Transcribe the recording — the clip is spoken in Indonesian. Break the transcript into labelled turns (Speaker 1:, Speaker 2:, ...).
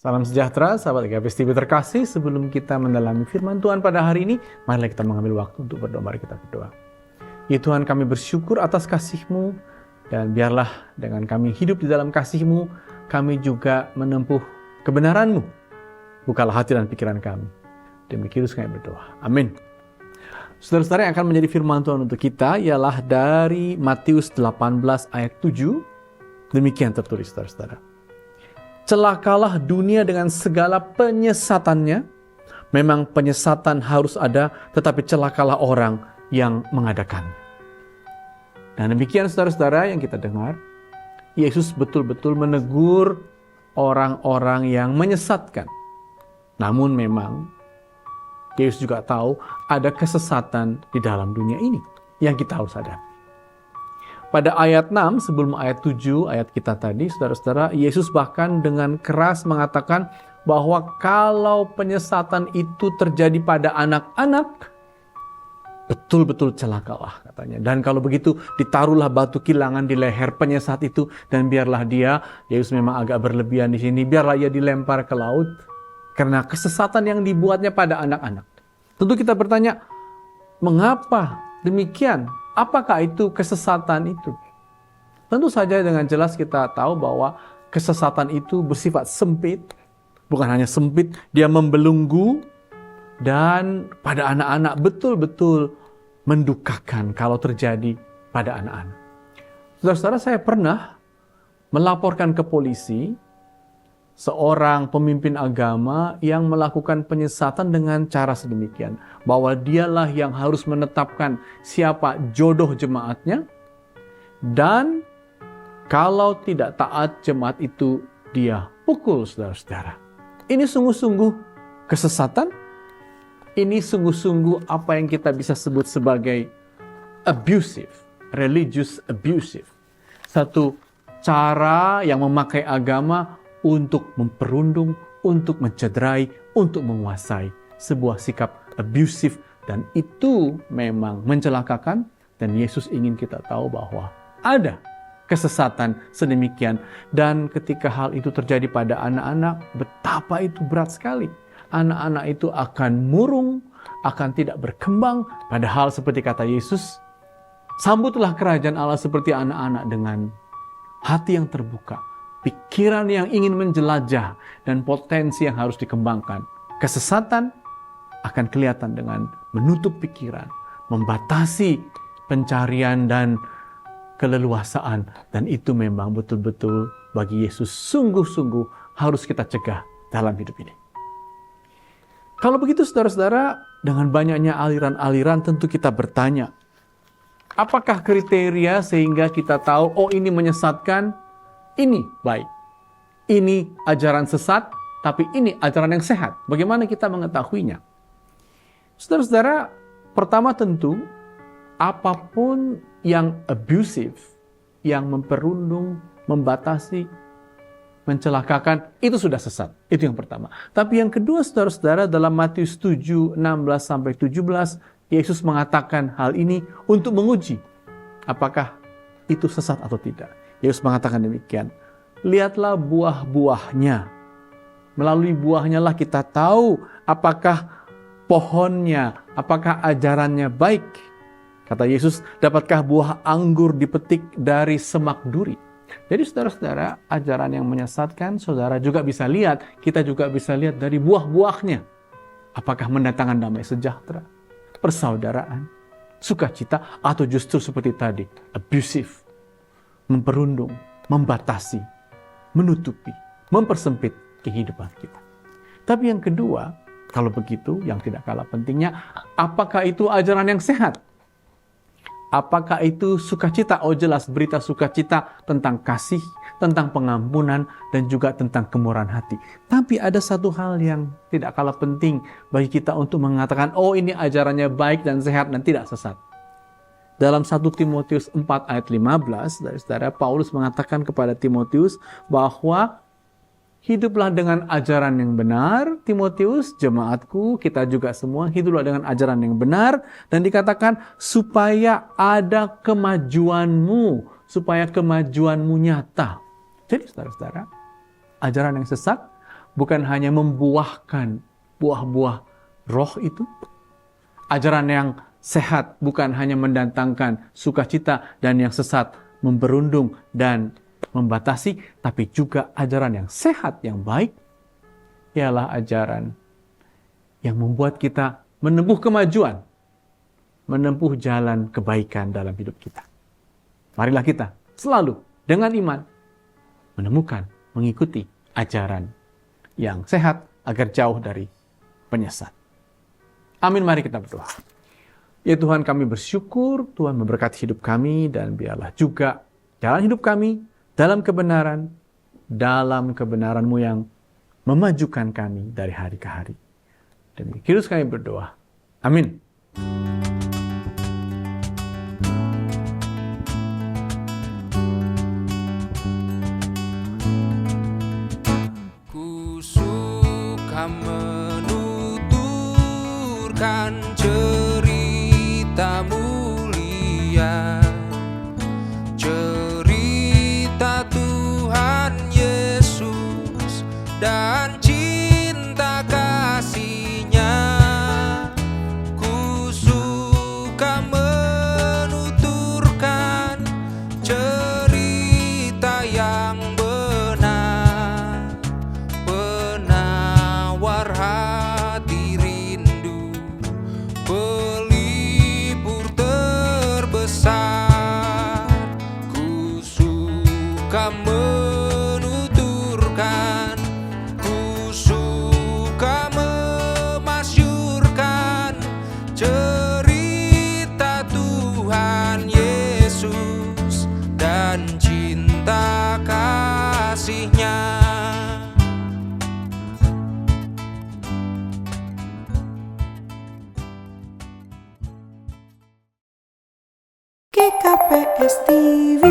Speaker 1: Salam sejahtera, sahabat GPS TV terkasih. Sebelum kita mendalami firman Tuhan pada hari ini, marilah kita mengambil waktu untuk berdoa. Mari kita berdoa. Ya Tuhan, kami bersyukur atas kasih-Mu, dan biarlah dengan kami hidup di dalam kasih-Mu, kami juga menempuh kebenaran-Mu. Bukalah hati dan pikiran kami. Demi Kristus kami berdoa. Amin. Saudara-saudara, yang akan menjadi firman Tuhan untuk kita ialah dari Matius 18 ayat 7. Demikian tertulis, saudara-saudara. Celakalah dunia dengan segala penyesatannya. Memang penyesatan harus ada, tetapi celakalah orang yang mengadakannya. Dan demikian saudara-saudara yang kita dengar, Yesus betul-betul menegur orang-orang yang menyesatkan. Namun memang Yesus juga tahu ada kesesatan di dalam dunia ini yang kita harus sadari. Pada ayat 6, sebelum ayat 7, ayat kita tadi, saudara-saudara, Yesus bahkan dengan keras mengatakan bahwa kalau penyesatan itu terjadi pada anak-anak, betul-betul celakalah katanya. Dan kalau begitu, ditaruhlah batu kilangan di leher penyesat itu, dan biarlah dia, Yesus memang agak berlebihan di sini, biarlah ia dilempar ke laut, karena kesesatan yang dibuatnya pada anak-anak. Tentu kita bertanya, mengapa demikian? Apakah itu kesesatan itu? Tentu saja dengan jelas kita tahu bahwa kesesatan itu bersifat sempit. Bukan hanya sempit, dia membelenggu. Dan pada anak-anak betul-betul mendukakan kalau terjadi pada anak-anak. Saudara-saudara, saya pernah melaporkan ke polisi seorang pemimpin agama yang melakukan penyesatan dengan cara sedemikian. Bahwa dialah yang harus menetapkan siapa jodoh jemaatnya. Dan kalau tidak taat jemaat itu, dia pukul saudara-saudara. Ini sungguh-sungguh kesesatan. Ini sungguh-sungguh apa yang kita bisa sebut sebagai abusive, religious abusive. Satu cara yang memakai agama untuk memperundung, untuk mencederai, untuk menguasai. Sebuah sikap abusive, dan itu memang mencelakakan. Dan Yesus ingin kita tahu bahwa ada kesesatan sedemikian. Dan ketika hal itu terjadi pada anak-anak, betapa itu berat sekali. Anak-anak itu akan murung, akan tidak berkembang. Padahal seperti kata Yesus, sambutlah kerajaan Allah seperti anak-anak dengan hati yang terbuka, pikiran yang ingin menjelajah, dan potensi yang harus dikembangkan. Kesesatan akan kelihatan dengan menutup pikiran, membatasi pencarian dan keleluasaan. Dan itu memang betul-betul bagi Yesus sungguh-sungguh harus kita cegah dalam hidup ini. Kalau begitu saudara-saudara, dengan banyaknya aliran-aliran tentu kita bertanya, apakah kriteria sehingga kita tahu, oh ini menyesatkan, ini baik. Ini ajaran sesat, tapi ini ajaran yang sehat. Bagaimana kita mengetahuinya? Saudara-saudara, pertama tentu, apapun yang abusive, yang memperundung, membatasi, mencelakakan, itu sudah sesat. Itu yang pertama. Tapi yang kedua, saudara-saudara, dalam Matius 7, 16-17, Yesus mengatakan hal ini untuk menguji apakah itu sesat atau tidak. Yesus mengatakan demikian, lihatlah buah-buahnya. Melalui buahnya lah kita tahu apakah pohonnya, apakah ajarannya baik. Kata Yesus, dapatkah buah anggur dipetik dari semak duri? Jadi saudara-saudara, ajaran yang menyesatkan, saudara juga bisa lihat, kita juga bisa lihat dari buah-buahnya. Apakah mendatangkan damai sejahtera, persaudaraan, sukacita, atau justru seperti tadi, abusive, memperundung, membatasi, menutupi, mempersempit kehidupan kita. Tapi yang kedua, kalau begitu, yang tidak kalah pentingnya, apakah itu ajaran yang sehat? Apakah itu sukacita? Oh jelas, berita sukacita tentang kasih, tentang pengampunan, dan juga tentang kemurahan hati. Tapi ada satu hal yang tidak kalah penting bagi kita untuk mengatakan, oh ini ajarannya baik dan sehat dan tidak sesat. Dalam 1 Timotius 4 ayat 15, saudara Paulus mengatakan kepada Timotius bahwa hiduplah dengan ajaran yang benar, Timotius, jemaatku, kita juga semua, hiduplah dengan ajaran yang benar. Dan dikatakan, supaya ada kemajuanmu, supaya kemajuanmu nyata. Jadi saudara-saudara, ajaran yang sesat bukan hanya membuahkan buah-buah roh itu. Ajaran yang sehat bukan hanya mendatangkan sukacita dan yang sesat memberundung dan membatasi, tapi juga ajaran yang sehat, yang baik, ialah ajaran yang membuat kita menempuh kemajuan, menempuh jalan kebaikan dalam hidup kita. Marilah kita selalu dengan iman menemukan, mengikuti ajaran yang sehat agar jauh dari penyesat. Amin, mari kita berdoa. Ya Tuhan, kami bersyukur Tuhan memberkati hidup kami, dan biarlah juga jalan hidup kami dalam kebenaran-Mu yang memajukan kami dari hari ke hari. Demi Kristus kami berdoa. Amin.
Speaker 2: Ku suka menuturkan cerita mulia, cerita Tuhan Yesus dan cinta kasih-Nya. Ku suka menuturkan cerita yang benar, penawar hati rindu, pelipur terbesar. Ku suka menuturkan, ku suka memasyurkan cerita Tuhan Yesus dan cinta kasih-Nya.
Speaker 3: GKPS TV